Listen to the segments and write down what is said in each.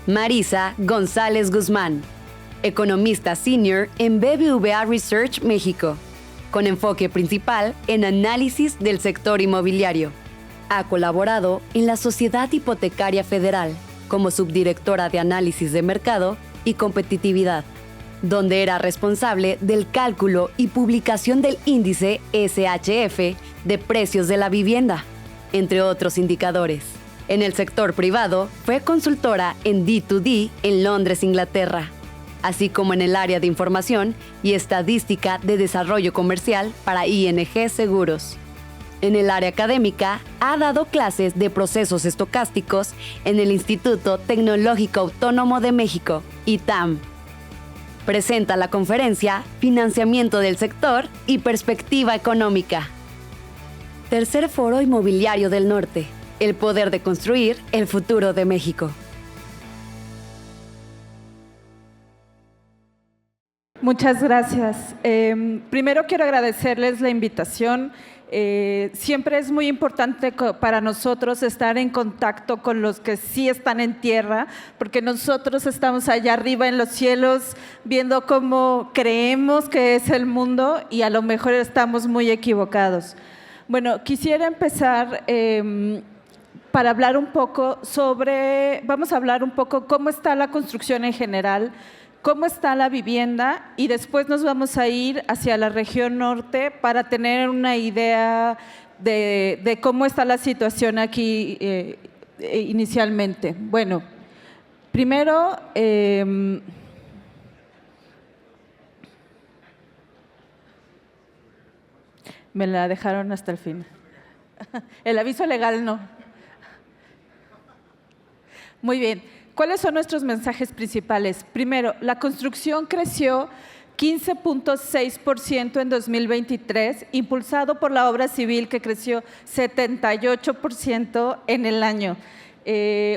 Marisa González Guzmán, economista senior en BBVA Research México, con enfoque principal en análisis del sector inmobiliario. Ha colaborado en la Sociedad Hipotecaria Federal como subdirectora de análisis de mercado y competitividad, donde era responsable del cálculo y publicación del índice SHF de precios de la vivienda, entre otros indicadores. En el sector privado, fue consultora en D2D en Londres, Inglaterra, así como en el área de información y estadística de desarrollo comercial para ING Seguros. En el área académica, ha dado clases de procesos estocásticos en el Instituto Tecnológico Autónomo de México, ITAM. Presenta la conferencia Financiamiento del Sector y Perspectiva Económica. Tercer Foro Inmobiliario del Norte. El poder de construir el futuro de México. Muchas gracias. Primero quiero agradecerles la invitación. Siempre es muy importante para nosotros estar en contacto con los que sí están en tierra, porque nosotros estamos allá arriba en los cielos viendo cómo creemos que es el mundo y a lo mejor estamos muy equivocados. Bueno, quisiera empezar para hablar un poco vamos a hablar un poco cómo está la construcción en general, cómo está la vivienda y después nos vamos a ir hacia la región norte para tener una idea de cómo está la situación aquí inicialmente. Bueno, primero, me la dejaron hasta el fin. El aviso legal no. Muy bien. ¿Cuáles son nuestros mensajes principales? Primero, la construcción creció 15.6% en 2023, impulsado por la obra civil que creció 78% en el año.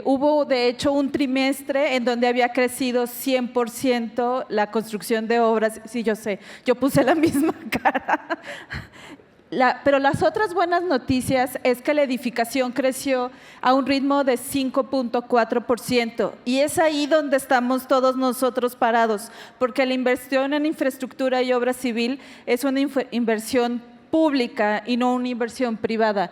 Hubo, de hecho, un trimestre en donde había crecido 100% la construcción de obras. Sí, yo sé, yo puse la misma cara. Pero las otras buenas noticias es que la edificación creció a un ritmo de 5.4% y es ahí donde estamos todos nosotros parados, porque la inversión en infraestructura y obra civil es una inversión pública y no una inversión privada.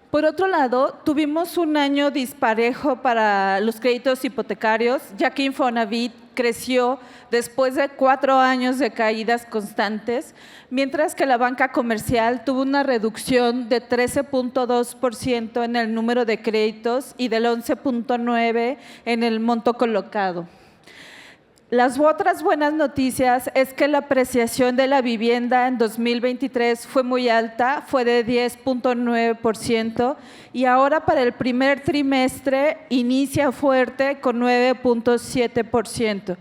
Por otro lado, tuvimos un año disparejo para los créditos hipotecarios, ya que Infonavit creció después de 4 años de caídas constantes, mientras que la banca comercial tuvo una reducción de 13.2% en el número de créditos y del 11.9% en el monto colocado. Las otras buenas noticias es que la apreciación de la vivienda en 2023 fue muy alta, fue de 10.9% y ahora para el primer trimestre inicia fuerte con 9.7%.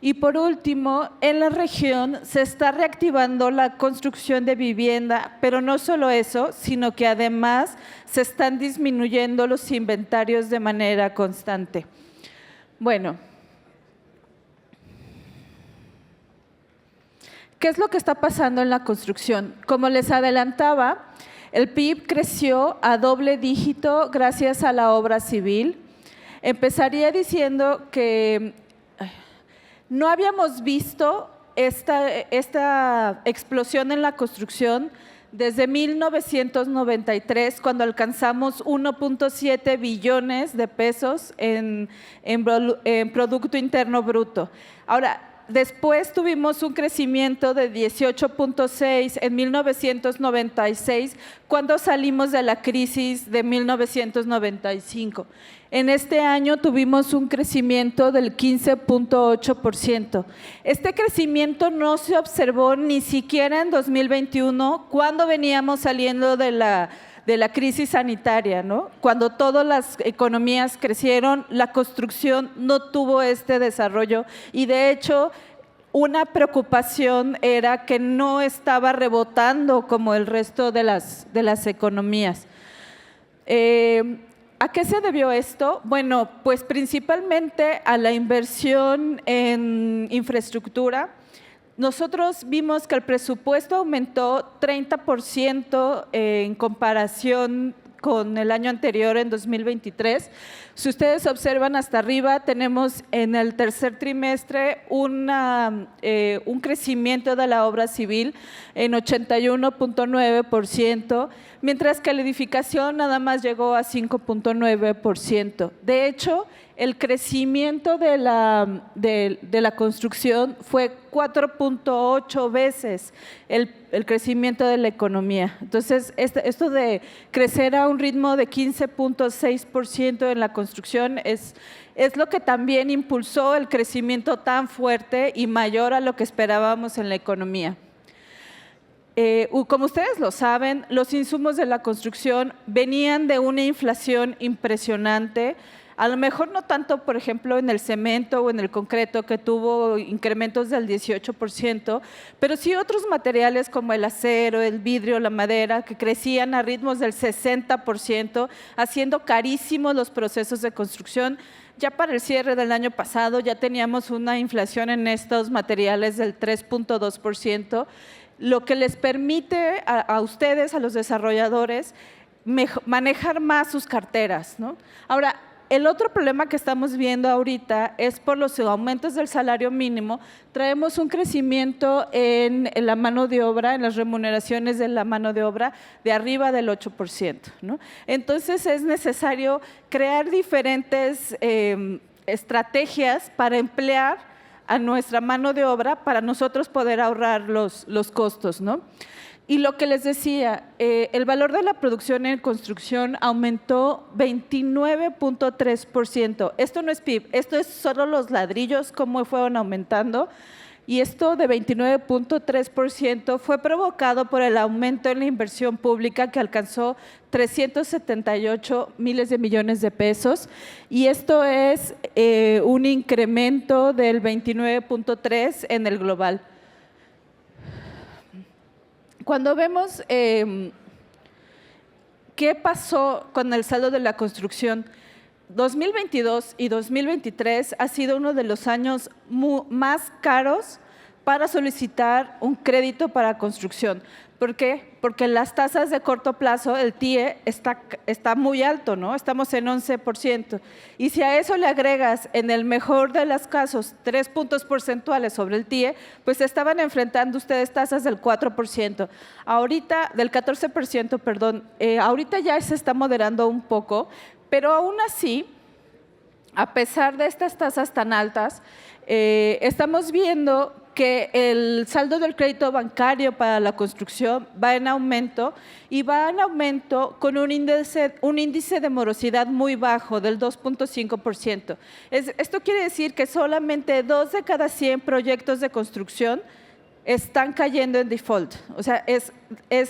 Y por último, en la región se está reactivando la construcción de vivienda, pero no solo eso, sino que además se están disminuyendo los inventarios de manera constante. Bueno, ¿qué es lo que está pasando en la construcción? Como les adelantaba, el PIB creció a doble dígito gracias a la obra civil. Empezaría diciendo que no habíamos visto esta explosión en la construcción desde 1993, cuando alcanzamos 1.7 billones de pesos en Producto Interno Bruto. Ahora, después tuvimos un crecimiento de 18.6 en 1996, cuando salimos de la crisis de 1995. En este año tuvimos un crecimiento del 15.8%. Este crecimiento no se observó ni siquiera en 2021, cuando veníamos saliendo de la crisis sanitaria, ¿no? Cuando todas las economías crecieron, la construcción no tuvo este desarrollo y de hecho una preocupación era que no estaba rebotando como el resto de las economías. ¿A qué se debió esto? Bueno, pues principalmente a la inversión en infraestructura. Nosotros vimos que el presupuesto aumentó 30% en comparación con el año anterior, en 2023. Si ustedes observan hasta arriba, tenemos en el tercer trimestre un crecimiento de la obra civil en 81.9%, mientras que la edificación nada más llegó a 5.9%. De hecho, el crecimiento de la construcción fue 4.8 veces el crecimiento de la economía. Entonces, esto de crecer a un ritmo de 15.6% en la construcción es lo que también impulsó el crecimiento tan fuerte y mayor a lo que esperábamos en la economía. Como ustedes lo saben, los insumos de la construcción venían de una inflación impresionante. A lo mejor no tanto, por ejemplo, en el cemento o en el concreto, que tuvo incrementos del 18%, pero sí otros materiales como el acero, el vidrio, la madera, que crecían a ritmos del 60%, haciendo carísimos los procesos de construcción. Ya para el cierre del año pasado ya teníamos una inflación en estos materiales del 3.2%, lo que les permite a ustedes, a los desarrolladores, manejar más sus carteras, ¿no? Ahora, el otro problema que estamos viendo ahorita es por los aumentos del salario mínimo. Traemos un crecimiento en la mano de obra, en las remuneraciones de la mano de obra, de arriba del 8%, ¿no? Entonces, es necesario crear diferentes estrategias para emplear a nuestra mano de obra para nosotros poder ahorrar los costos, ¿no? Y lo que les decía, el valor de la producción en construcción aumentó 29.3%. Esto no es PIB, esto es solo los ladrillos, cómo fueron aumentando. Y esto de 29.3% fue provocado por el aumento en la inversión pública, que alcanzó 378 miles de millones de pesos. Y esto es un incremento del 29.3% en el global. Cuando vemos qué pasó con el saldo de la construcción, 2022 y 2023 ha sido uno de los años más caros para solicitar un crédito para construcción. ¿Por qué? Porque las tasas de corto plazo, el TIE, está muy alto, ¿no? Estamos en 11%. Y si a eso le agregas, en el mejor de los casos, 3 puntos porcentuales sobre el TIE, pues estaban enfrentando ustedes tasas del 4%. Ahorita, del 14%, perdón. Ahorita ya se está moderando un poco, pero aún así, a pesar de estas tasas tan altas, estamos viendo que el saldo del crédito bancario para la construcción va en aumento, y va en aumento con un índice de morosidad muy bajo, del 2.5%. Esto quiere decir que solamente 2 de cada 100 proyectos de construcción están cayendo en default. O sea,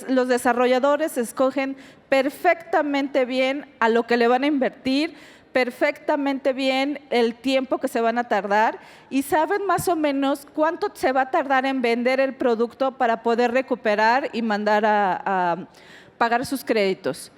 los desarrolladores escogen perfectamente bien a lo que le van a invertir, perfectamente bien el tiempo que se van a tardar, y saben más o menos cuánto se va a tardar en vender el producto para poder recuperar y mandar a pagar sus créditos.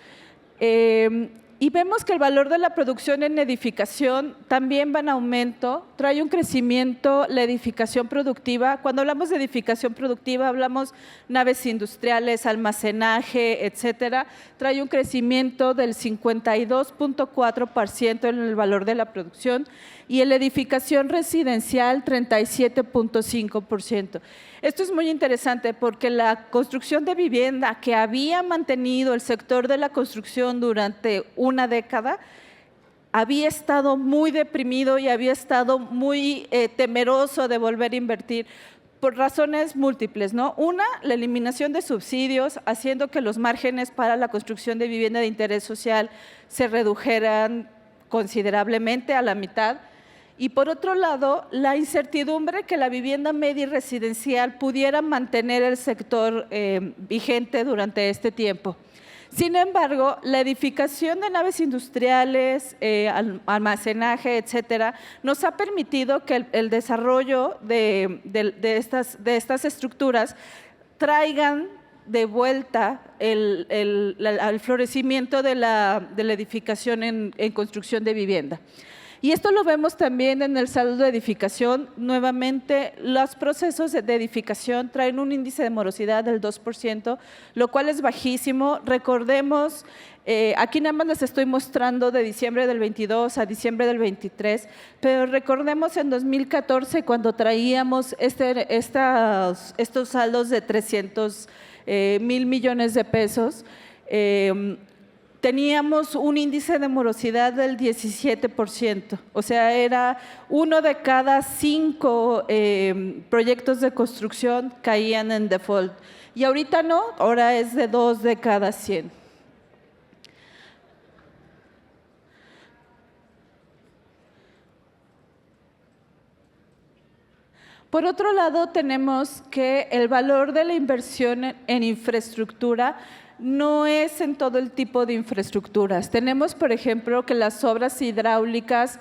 Y vemos que el valor de la producción en edificación también va en aumento, trae un crecimiento la edificación productiva. Cuando hablamos de edificación productiva, hablamos naves industriales, almacenaje, etcétera. Trae un crecimiento del 52.4% en el valor de la producción, y en la edificación residencial 37.5%. Esto es muy interesante porque la construcción de vivienda, que había mantenido el sector de la construcción durante una década, había estado muy deprimido y había estado muy temeroso de volver a invertir por razones múltiples, ¿no? Una, la eliminación de subsidios, haciendo que los márgenes para la construcción de vivienda de interés social se redujeran considerablemente a la mitad. Y por otro lado, la incertidumbre que la vivienda media y residencial pudiera mantener el sector vigente durante este tiempo. Sin embargo, la edificación de naves industriales, almacenaje, etcétera, nos ha permitido que el desarrollo de estas estructuras traigan de vuelta el florecimiento de la edificación en construcción de vivienda. Y esto lo vemos también en el saldo de edificación. Nuevamente, los procesos de edificación traen un índice de morosidad del 2%, lo cual es bajísimo. Recordemos, aquí nada más les estoy mostrando de diciembre del 22 a diciembre del 23, pero recordemos en 2014 cuando traíamos estos saldos de 300,000 millones de pesos, teníamos un índice de morosidad del 17%, o sea, era 1 de cada 5 proyectos de construcción caían en default. Y ahorita no, ahora es de 2 de cada 100. Por otro lado, tenemos que el valor de la inversión en infraestructura no es en todo el tipo de infraestructuras. Tenemos, por ejemplo, que las obras hidráulicas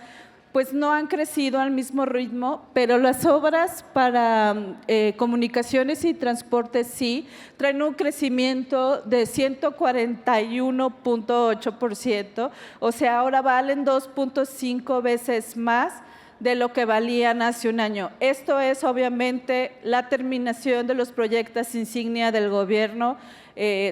pues no han crecido al mismo ritmo, pero las obras para comunicaciones y transporte sí, traen un crecimiento de 141.8%, o sea, ahora valen 2.5 veces más de lo que valían hace un año. Esto es obviamente la terminación de los proyectos insignia del gobierno,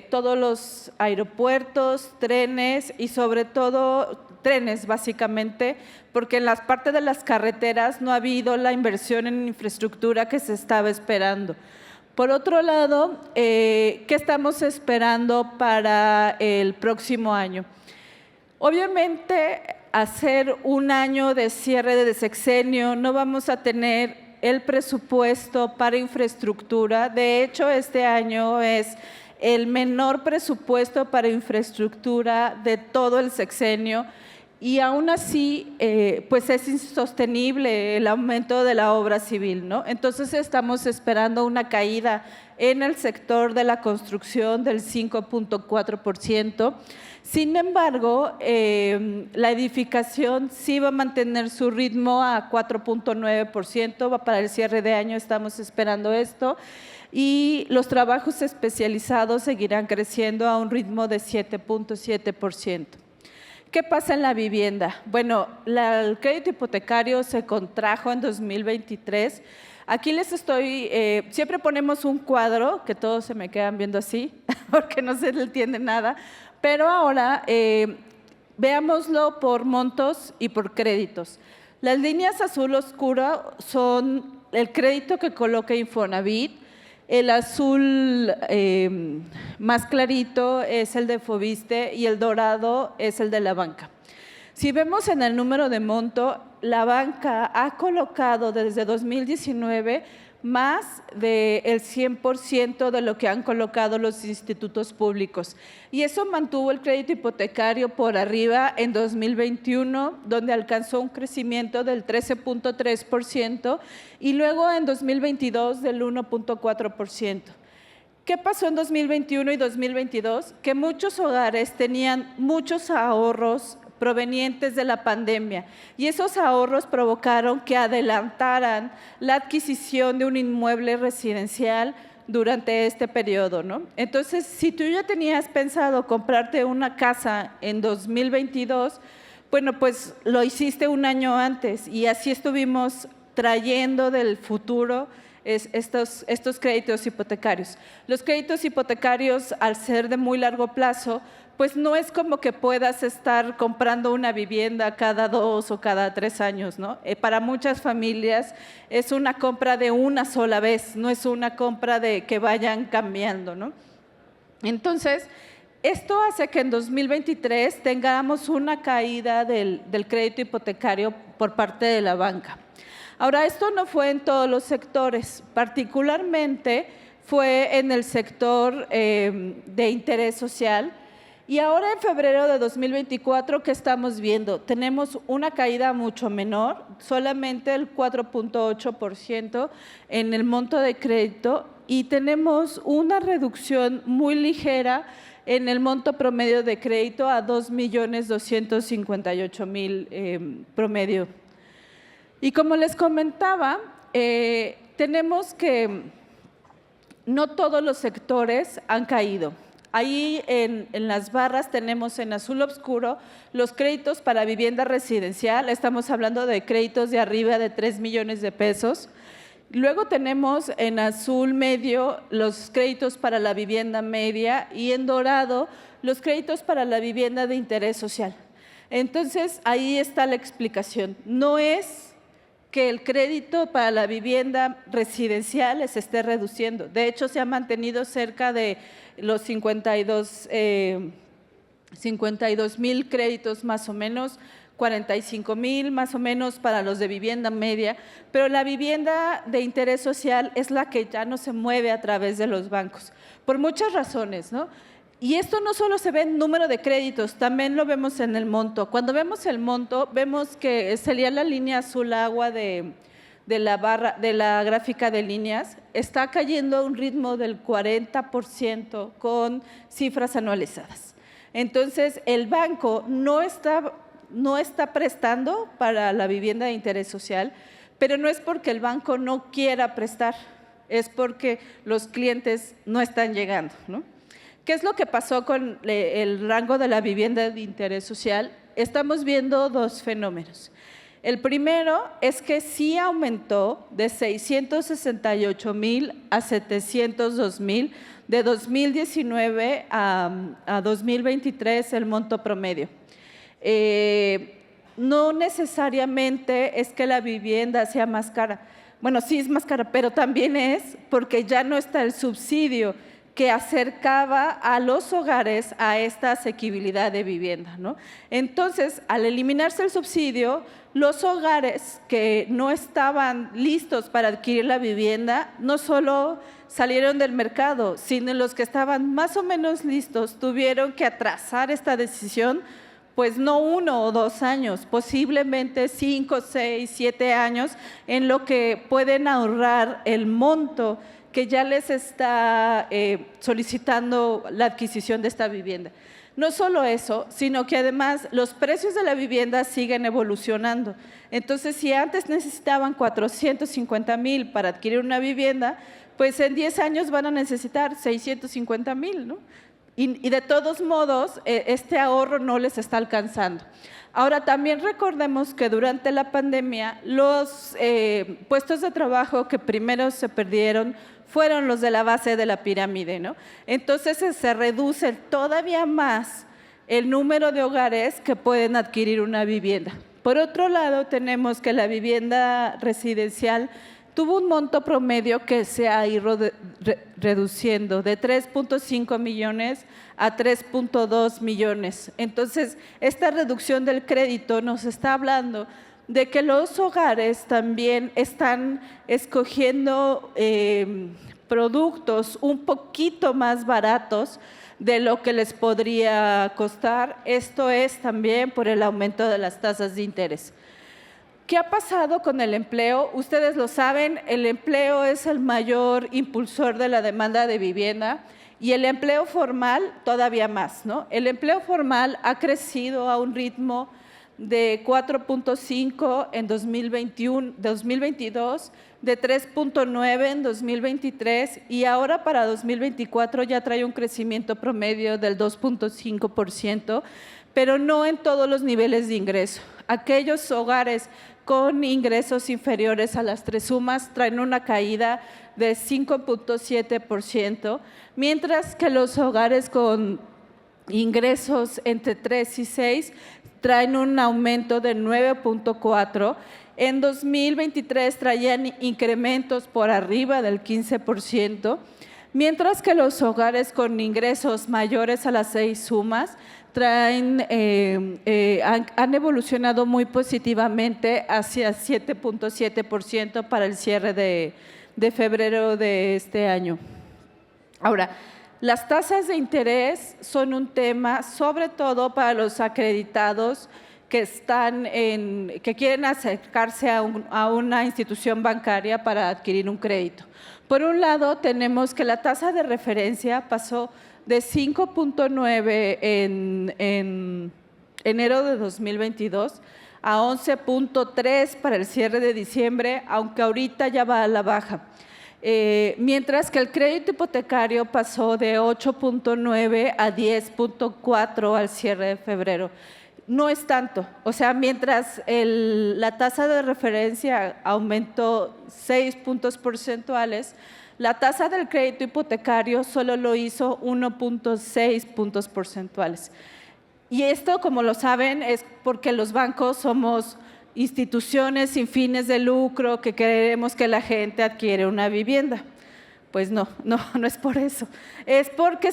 todos los aeropuertos, trenes y sobre todo trenes básicamente, porque en las partes de las carreteras no ha habido la inversión en infraestructura que se estaba esperando. Por otro lado, ¿qué estamos esperando para el próximo año? Obviamente, hacer un año de cierre de sexenio, no vamos a tener el presupuesto para infraestructura. De hecho, este año es el menor presupuesto para infraestructura de todo el sexenio y aún así pues es insostenible el aumento de la obra civil, ¿no? Entonces estamos esperando una caída en el sector de la construcción del 5.4%. Sin embargo, la edificación sí va a mantener su ritmo a 4.9%, para el cierre de año estamos esperando esto, y los trabajos especializados seguirán creciendo a un ritmo de 7.7%. ¿Qué pasa en la vivienda? Bueno, el crédito hipotecario se contrajo en 2023. Aquí les estoy, siempre ponemos un cuadro, que todos se me quedan viendo así, porque no se le entiende nada, pero ahora veámoslo por montos y por créditos. Las líneas azul oscuro son el crédito que coloca Infonavit, el azul más clarito es el de Foviste y el dorado es el de la banca. Si vemos en el número de monto, la banca ha colocado desde 2019 más del 100% de lo que han colocado los institutos públicos. Y eso mantuvo el crédito hipotecario por arriba en 2021, donde alcanzó un crecimiento del 13.3% y luego en 2022 del 1.4%. ¿Qué pasó en 2021 y 2022? Que muchos hogares tenían muchos ahorros provenientes de la pandemia y esos ahorros provocaron que adelantaran la adquisición de un inmueble residencial durante este periodo, ¿no? Entonces, si tú ya tenías pensado comprarte una casa en 2022, bueno, pues lo hiciste un año antes y así estuvimos trayendo del futuro estos créditos hipotecarios. Los créditos hipotecarios, al ser de muy largo plazo, pues no es como que puedas estar comprando una vivienda cada 2 o cada 3 años, ¿no? Para muchas familias es una compra de una sola vez, no es una compra de que vayan cambiando, ¿no? Entonces, esto hace que en 2023 tengamos una caída del crédito hipotecario por parte de la banca. Ahora, esto no fue en todos los sectores, particularmente fue en el sector de interés social. Y ahora en febrero de 2024, ¿qué estamos viendo? Tenemos una caída mucho menor, solamente el 4.8% en el monto de crédito y tenemos una reducción muy ligera en el monto promedio de crédito a 2.258.000 promedio. Y como les comentaba, tenemos que no todos los sectores han caído. Ahí en las barras tenemos en azul oscuro los créditos para vivienda residencial. Estamos hablando de créditos de arriba de 3 millones de pesos. Luego tenemos en azul medio los créditos para la vivienda media y en dorado los créditos para la vivienda de interés social. Entonces, ahí está la explicación. No es que el crédito para la vivienda residencial se esté reduciendo. De hecho, se ha mantenido cerca de los 52,000 créditos más o menos, 45,000 más o menos para los de vivienda media, pero la vivienda de interés social es la que ya no se mueve a través de los bancos, por muchas razones, ¿no? Y esto no solo se ve en número de créditos, también lo vemos en el monto. Cuando vemos el monto, vemos que sería la línea azul agua de la gráfica de líneas, está cayendo a un ritmo del 40% con cifras anualizadas. Entonces, el banco no está prestando para la vivienda de interés social, pero no es porque el banco no quiera prestar, es porque los clientes no están llegando, ¿no? ¿Qué es lo que pasó con el rango de la vivienda de interés social? Estamos viendo dos fenómenos. El primero es que sí aumentó de 668,000 a 702,000 de 2019 a 2023 el monto promedio. No necesariamente es que la vivienda sea más cara. Bueno, sí es más cara, pero también es porque ya no está el subsidio que acercaba a los hogares a esta asequibilidad de vivienda, ¿no? Entonces, al eliminarse el subsidio, los hogares que no estaban listos para adquirir la vivienda, no solo salieron del mercado, sino los que estaban más o menos listos tuvieron que atrasar esta decisión, pues no 1 o 2 años, posiblemente 5, 6, 7 años, en lo que pueden ahorrar el monto que ya les está solicitando la adquisición de esta vivienda. No solo eso, sino que además los precios de la vivienda siguen evolucionando. Entonces, si antes necesitaban 450,000 para adquirir una vivienda, pues en 10 años van a necesitar 650,000, ¿no? Y de todos modos, este ahorro no les está alcanzando. Ahora, también recordemos que durante la pandemia, los puestos de trabajo que primero se perdieron fueron los de la base de la pirámide, ¿no? Entonces, se reduce todavía más el número de hogares que pueden adquirir una vivienda. Por otro lado, tenemos que la vivienda residencial tuvo un monto promedio que se ha ido reduciendo de 3.5 millones a 3.2 millones. Entonces, esta reducción del crédito nos está hablando de que los hogares también están escogiendo productos un poquito más baratos de lo que les podría costar. Esto es también por el aumento de las tasas de interés. ¿Qué ha pasado con el empleo? Ustedes lo saben, el empleo es el mayor impulsor de la demanda de vivienda y el empleo formal todavía más, ¿no? El empleo formal ha crecido a un ritmo de 4.5 en 2022, de 3.9 en 2023 y ahora para 2024 ya trae un crecimiento promedio del 2.5%, pero no en todos los niveles de ingreso. Aquellos hogares con ingresos inferiores a las 3 sumas traen una caída de 5.7%, mientras que los hogares con ingresos entre 3 y 6 traen un aumento de 9.4%. En 2023 traían incrementos por arriba del 15%, mientras que los hogares con ingresos mayores a las 6 sumas han evolucionado muy positivamente hacia 7.7% para el cierre de febrero de este año. Ahora, las tasas de interés son un tema, sobre todo para los acreditados que quieren acercarse a una institución bancaria para adquirir un crédito. Por un lado, tenemos que la tasa de referencia pasó de 5.9 en enero de 2022 a 11.3 para el cierre de diciembre, aunque ahorita ya va a la baja. mientras que el crédito hipotecario pasó de 8.9 a 10.4 al cierre de febrero. No es tanto, o sea, mientras la tasa de referencia aumentó 6 puntos porcentuales, la tasa del crédito hipotecario solo lo hizo 1.6 puntos porcentuales. Y esto, como lo saben, es porque los bancos somos instituciones sin fines de lucro que queremos que la gente adquiera una vivienda. Pues no es por eso. Es porque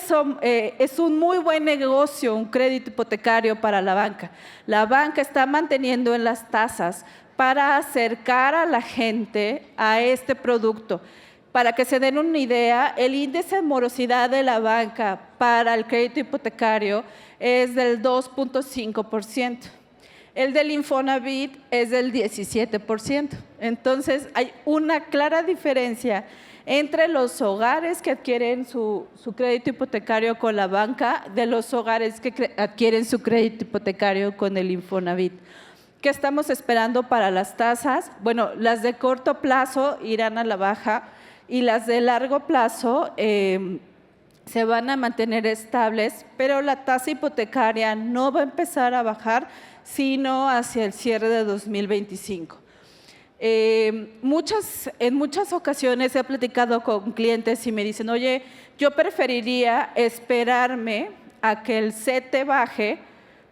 es un muy buen negocio un crédito hipotecario para la banca. La banca está manteniendo en las tasas para acercar a la gente a este producto. Para que se den una idea, el índice de morosidad de la banca para el crédito hipotecario es del 2.5%. El del Infonavit es del 17%. Entonces, hay una clara diferencia entre los hogares que adquieren su crédito hipotecario con la banca de los hogares que adquieren su crédito hipotecario con el Infonavit. ¿Qué estamos esperando para las tasas? Bueno, las de corto plazo irán a la baja y las de largo plazo se van a mantener estables, pero la tasa hipotecaria no va a empezar a bajar sino hacia el cierre de 2025. En muchas ocasiones he platicado con clientes y me dicen, oye, yo preferiría esperarme a que el CETE baje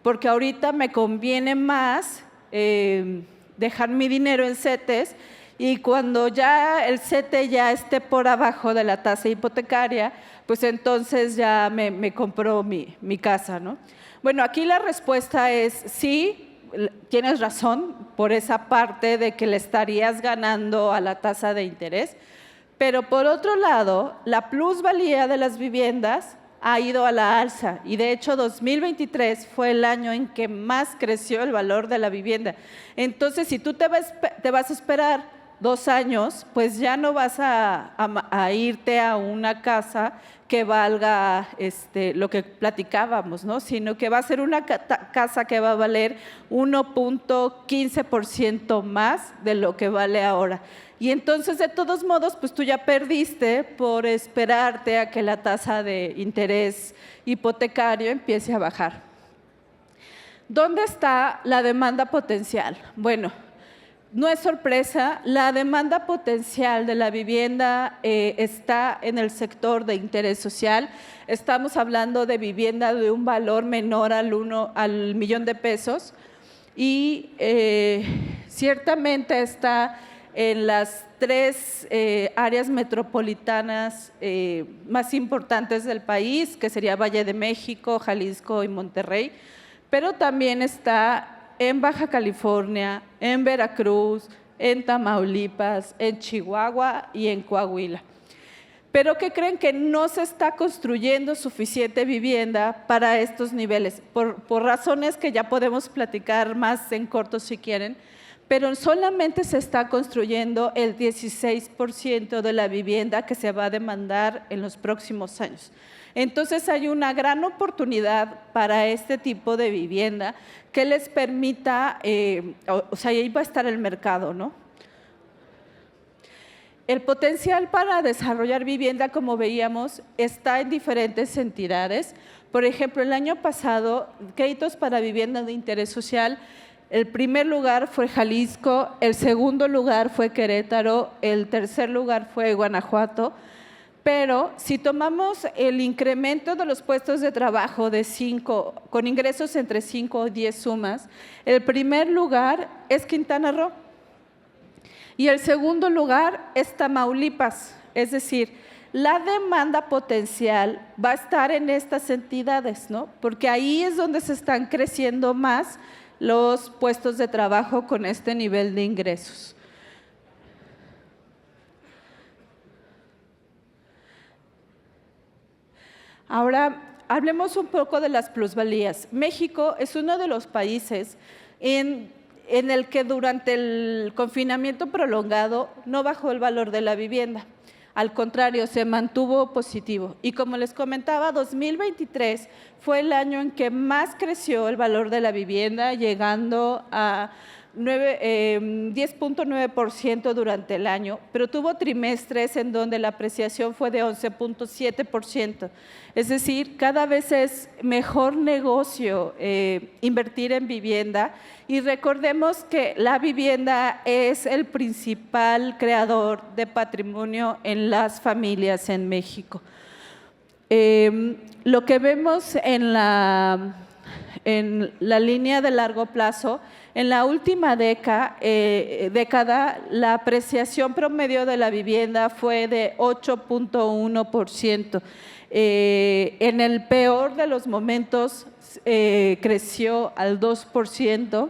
porque ahorita me conviene más dejar mi dinero en CETES y cuando ya el CETE ya esté por abajo de la tasa hipotecaria, pues entonces ya me compro mi casa, ¿no? Bueno, aquí la respuesta es sí. Tienes razón por esa parte de que le estarías ganando a la tasa de interés, pero por otro lado, la plusvalía de las viviendas ha ido a la alza y de hecho 2023 fue el año en que más creció el valor de la vivienda. Entonces, si tú te vas a esperar 2 años, pues ya no vas a irte a una casa que valga lo que platicábamos, ¿no? Sino que va a ser una casa que va a valer 1.15% más de lo que vale ahora. Y entonces, de todos modos, pues tú ya perdiste por esperarte a que la tasa de interés hipotecario empiece a bajar. ¿Dónde está la demanda potencial? Bueno, no es sorpresa, la demanda potencial de la vivienda está en el sector de interés social. Estamos hablando de vivienda de un valor menor al millón de pesos y ciertamente está en las 3 áreas metropolitanas más importantes del país, que sería Valle de México, Jalisco y Monterrey, pero también está en Baja California, en Veracruz, en Tamaulipas, en Chihuahua y en Coahuila. Pero ¿qué creen? Que no se está construyendo suficiente vivienda para estos niveles, por razones que ya podemos platicar más en corto si quieren, pero solamente se está construyendo el 16% de la vivienda que se va a demandar en los próximos años. Entonces hay una gran oportunidad para este tipo de vivienda que les permita, o sea, ahí va a estar el mercado, ¿no? El potencial para desarrollar vivienda, como veíamos, está en diferentes entidades. Por ejemplo, el año pasado, créditos para vivienda de interés social, el primer lugar fue Jalisco, el segundo lugar fue Querétaro, el tercer lugar fue Guanajuato. Pero si tomamos el incremento de los puestos de trabajo de 5, con ingresos entre 5 o 10 sumas, el primer lugar es Quintana Roo y el segundo lugar es Tamaulipas. Es decir, la demanda potencial va a estar en estas entidades, ¿no? Porque ahí es donde se están creciendo más los puestos de trabajo con este nivel de ingresos. Ahora, hablemos un poco de las plusvalías. México es uno de los países en el que durante el confinamiento prolongado no bajó el valor de la vivienda. Al contrario, se mantuvo positivo. Y como les comentaba, 2023 fue el año en que más creció el valor de la vivienda, llegando a 10.9% durante el año, pero tuvo trimestres en donde la apreciación fue de 11.7%. Es decir, cada vez es mejor negocio invertir en vivienda, y recordemos que la vivienda es el principal creador de patrimonio en las familias en México. Lo que vemos en la línea de largo plazo, en la última década, la apreciación promedio de la vivienda fue de 8.1%. En el peor de los momentos creció al 2%,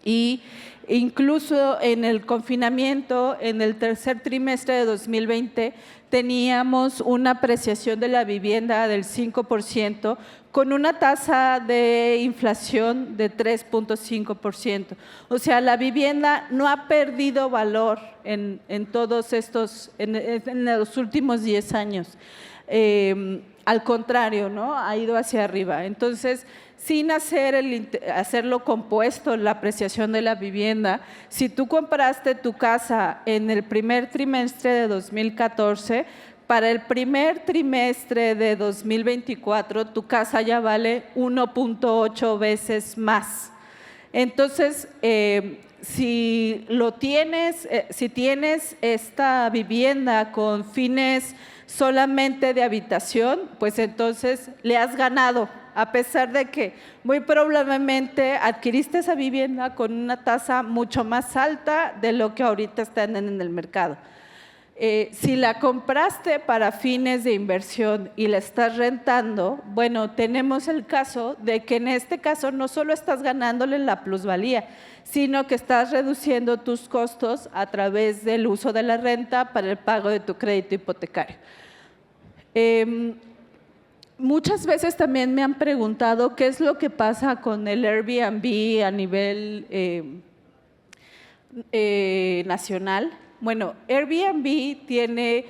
y incluso en el confinamiento, en el tercer trimestre de 2020, teníamos una apreciación de la vivienda del 5%, con una tasa de inflación de 3.5%. O sea, la vivienda no ha perdido valor en todos estos, en los últimos 10 años. Al contrario, ¿no? Ha ido hacia arriba. Entonces, sin hacerlo compuesto, la apreciación de la vivienda, si tú compraste tu casa en el primer trimestre de 2014, para el primer trimestre de 2024, tu casa ya vale 1.8 veces más. Entonces, si tienes esta vivienda con fines solamente de habitación, pues entonces le has ganado, a pesar de que muy probablemente adquiriste esa vivienda con una tasa mucho más alta de lo que ahorita están en el mercado. Si la compraste para fines de inversión y la estás rentando, bueno, tenemos el caso de que en este caso no solo estás ganándole la plusvalía, sino que estás reduciendo tus costos a través del uso de la renta para el pago de tu crédito hipotecario. Muchas veces también me han preguntado qué es lo que pasa con el Airbnb a nivel nacional. Bueno, Airbnb tiene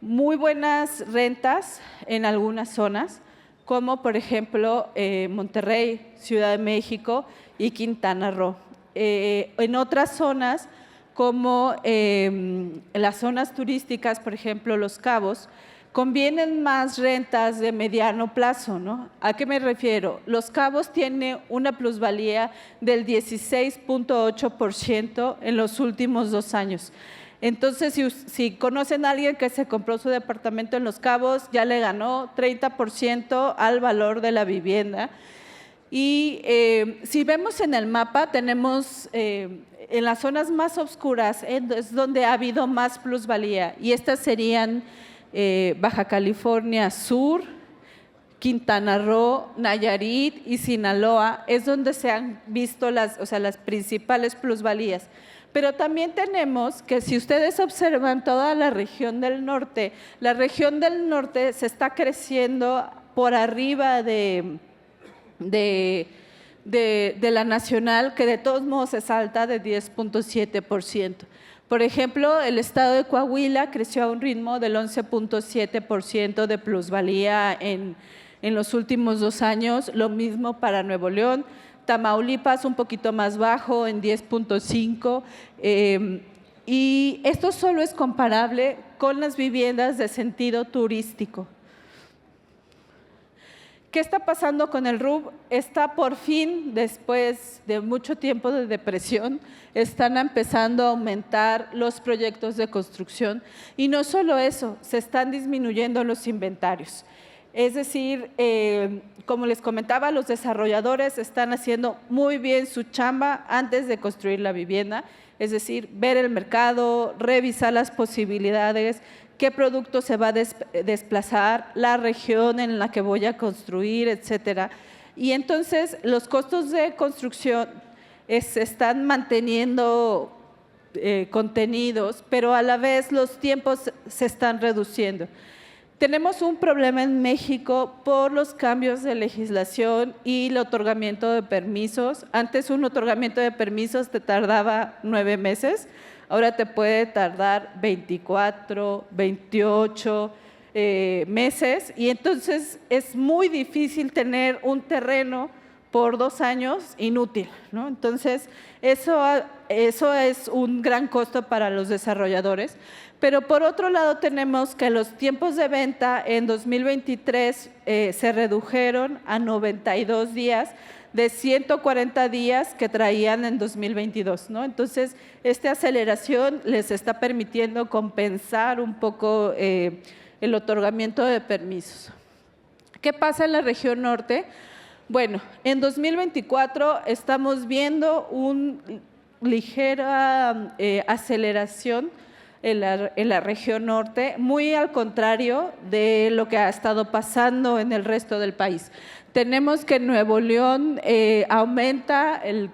muy buenas rentas en algunas zonas, como por ejemplo Monterrey, Ciudad de México y Quintana Roo. En otras zonas, como en las zonas turísticas, por ejemplo Los Cabos, convienen más rentas de mediano plazo, ¿no? ¿A qué me refiero? Los Cabos tiene una plusvalía del 16.8% en los últimos 2 años. Entonces, si conocen a alguien que se compró su departamento en Los Cabos, ya le ganó 30% al valor de la vivienda. Y si vemos en el mapa, tenemos en las zonas más oscuras es donde ha habido más plusvalía, y estas serían Baja California Sur, Quintana Roo, Nayarit y Sinaloa, es donde se han visto las principales plusvalías. Pero también tenemos que, si ustedes observan toda la región del norte se está creciendo por arriba de la nacional, que de todos modos es alta, de 10.7%. Por ejemplo, el estado de Coahuila creció a un ritmo del 11.7% de plusvalía en los últimos 2 años, lo mismo para Nuevo León. Tamaulipas un poquito más bajo, en 10.5%, y esto solo es comparable con las viviendas de sentido turístico. ¿Qué está pasando con el RUB? Está por fin, después de mucho tiempo de depresión, están empezando a aumentar los proyectos de construcción, y no solo eso, se están disminuyendo los inventarios. Es decir, como les comentaba, los desarrolladores están haciendo muy bien su chamba antes de construir la vivienda, es decir, ver el mercado, revisar las posibilidades, qué producto se va a desplazar, la región en la que voy a construir, etcétera. Y entonces los costos de construcción se están manteniendo contenidos, pero a la vez los tiempos se están reduciendo. Tenemos un problema en México por los cambios de legislación y el otorgamiento de permisos. Antes un otorgamiento de permisos te tardaba 9 meses, ahora te puede tardar 24, 28 meses, y entonces es muy difícil tener un terreno por 2 años inútil, ¿no? Entonces, eso es un gran costo para los desarrolladores. Pero por otro lado tenemos que los tiempos de venta en 2023 se redujeron a 92 días de 140 días que traían en 2022, ¿no? Entonces, esta aceleración les está permitiendo compensar un poco el otorgamiento de permisos. ¿Qué pasa en la región norte? Bueno, en 2024 estamos viendo una ligera aceleración en la región norte, muy al contrario de lo que ha estado pasando en el resto del país. Tenemos que en Nuevo León aumenta el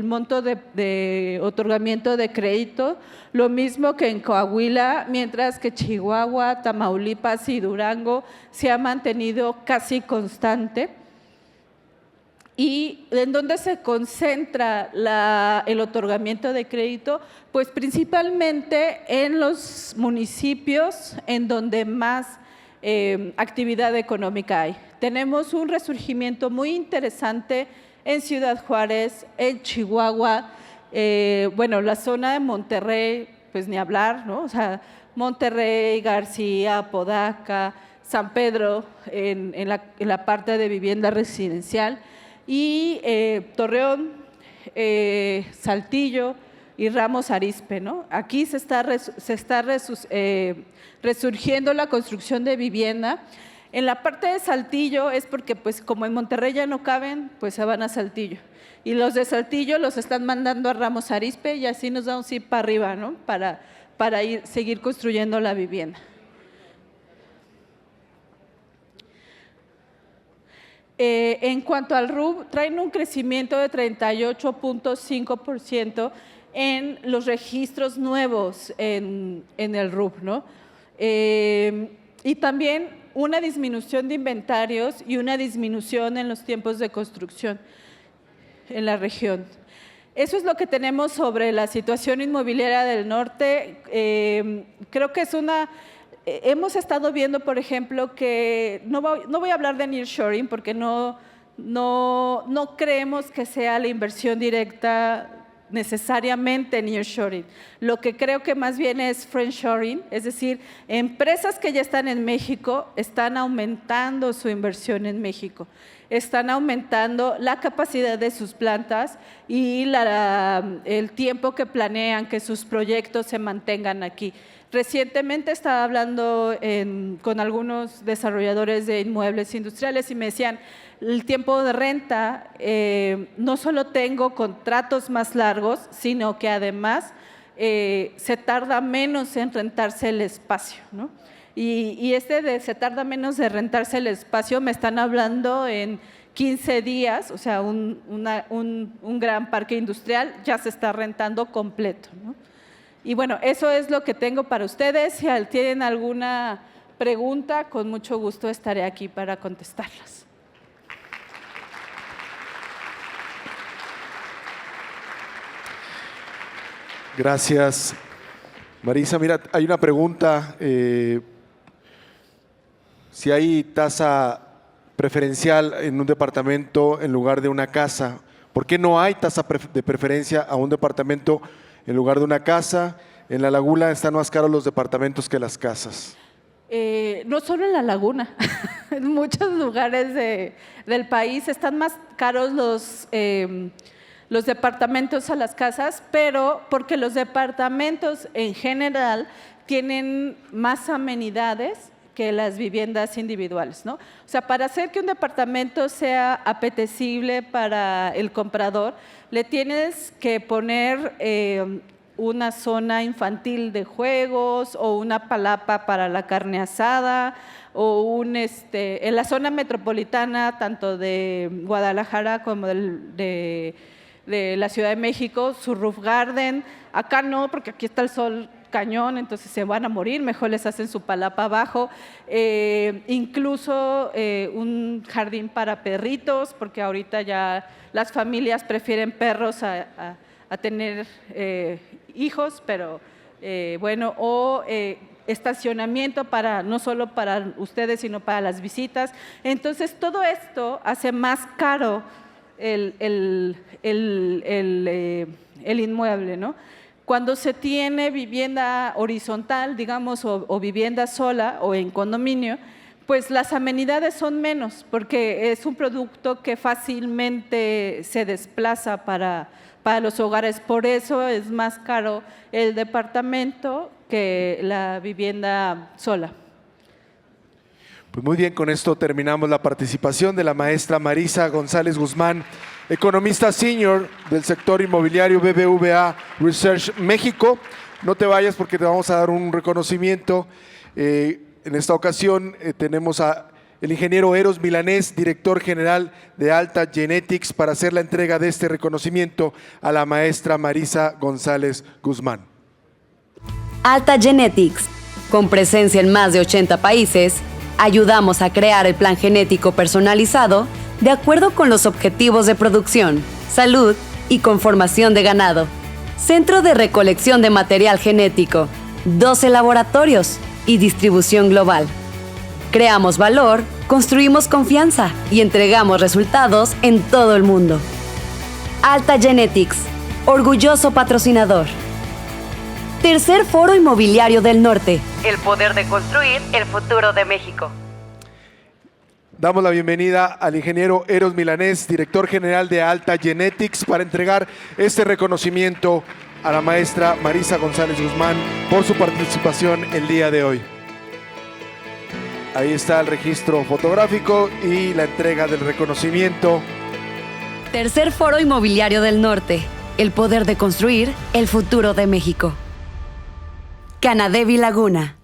monto de otorgamiento de crédito, lo mismo que en Coahuila, mientras que Chihuahua, Tamaulipas y Durango se ha mantenido casi constante. ¿Y en dónde se concentra el otorgamiento de crédito? Pues principalmente en los municipios en donde más actividad económica hay. Tenemos un resurgimiento muy interesante en Ciudad Juárez, en Chihuahua, bueno, la zona de Monterrey, pues ni hablar, ¿no? O sea, Monterrey, García, Apodaca, San Pedro, en la parte de vivienda residencial, y Torreón, Saltillo y Ramos Arizpe, ¿no? Aquí se está resurgiendo la construcción de vivienda. En la parte de Saltillo es porque, pues, como en Monterrey ya no caben, pues se van a Saltillo. Y los de Saltillo los están mandando a Ramos Arizpe y así nos vamos a ir para arriba, ¿no? Para seguir construyendo la vivienda. En cuanto al RUB, traen un crecimiento de 38.5% en los registros nuevos en el RUB, ¿no? Y también una disminución de inventarios y una disminución en los tiempos de construcción en la región. Eso es lo que tenemos sobre la situación inmobiliaria del norte. Creo que es hemos estado viendo, por ejemplo, que no voy a hablar de nearshoring porque no creemos que sea la inversión directa necesariamente nearshoring. Lo que creo que más bien es friendshoring, es decir, empresas que ya están en México están aumentando su inversión en México, están aumentando la capacidad de sus plantas y el tiempo que planean que sus proyectos se mantengan aquí. Recientemente estaba hablando con algunos desarrolladores de inmuebles industriales y me decían, el tiempo de renta, no solo tengo contratos más largos, sino que además se tarda menos en rentarse el espacio, ¿no? Y se tarda menos de rentarse el espacio, me están hablando en 15 días, o sea, un gran parque industrial ya se está rentando completo, ¿no? Y bueno, eso es lo que tengo para ustedes. Si tienen alguna pregunta, con mucho gusto estaré aquí para contestarlas. Gracias, Marisa. Mira, hay una pregunta. Si hay tasa preferencial en un departamento en lugar de una casa, ¿por qué no hay tasa de preferencia a un departamento en lugar de una casa? En La Laguna están más caros los departamentos que las casas. No solo en La Laguna, en muchos lugares del país están más caros los departamentos a las casas, pero porque los departamentos en general tienen más amenidades que las viviendas individuales, ¿no? O sea, para hacer que un departamento sea apetecible para el comprador, le tienes que poner una zona infantil de juegos o una palapa para la carne asada o en la zona metropolitana, tanto de Guadalajara como de la Ciudad de México, su roof garden. Acá no, porque aquí está el sol cañón, entonces se van a morir, mejor les hacen su palapa abajo. Incluso un jardín para perritos, porque ahorita ya las familias prefieren perros a tener hijos, pero bueno, o estacionamiento no solo para ustedes, sino para las visitas. Entonces, todo esto hace más caro el inmueble, ¿no? Cuando se tiene vivienda horizontal, digamos, o vivienda sola o en condominio, pues las amenidades son menos, porque es un producto que fácilmente se desplaza para los hogares. Por eso es más caro el departamento que la vivienda sola. Pues muy bien, con esto terminamos la participación de la maestra Marisa González Guzmán, economista senior del sector inmobiliario BBVA Research México. No te vayas porque te vamos a dar un reconocimiento. En esta ocasión tenemos a el ingeniero Eros Milanés, director general de Alta Genetics, para hacer la entrega de este reconocimiento a la maestra Marisa González Guzmán. Alta Genetics, con presencia en más de 80 países, ayudamos a crear el plan genético personalizado de acuerdo con los objetivos de producción, salud y conformación de ganado. Centro de recolección de material genético, 12 laboratorios y distribución global. Creamos valor, construimos confianza y entregamos resultados en todo el mundo. Alta Genetics, orgulloso patrocinador. Tercer Foro Inmobiliario del Norte. El poder de construir el futuro de México. Damos la bienvenida al ingeniero Eros Milanés, director general de Alta Genetics, para entregar este reconocimiento a la maestra Marisa González Guzmán por su participación el día de hoy. Ahí está el registro fotográfico y la entrega del reconocimiento. Tercer Foro Inmobiliario del Norte. El poder de construir el futuro de México. Canadevi Laguna.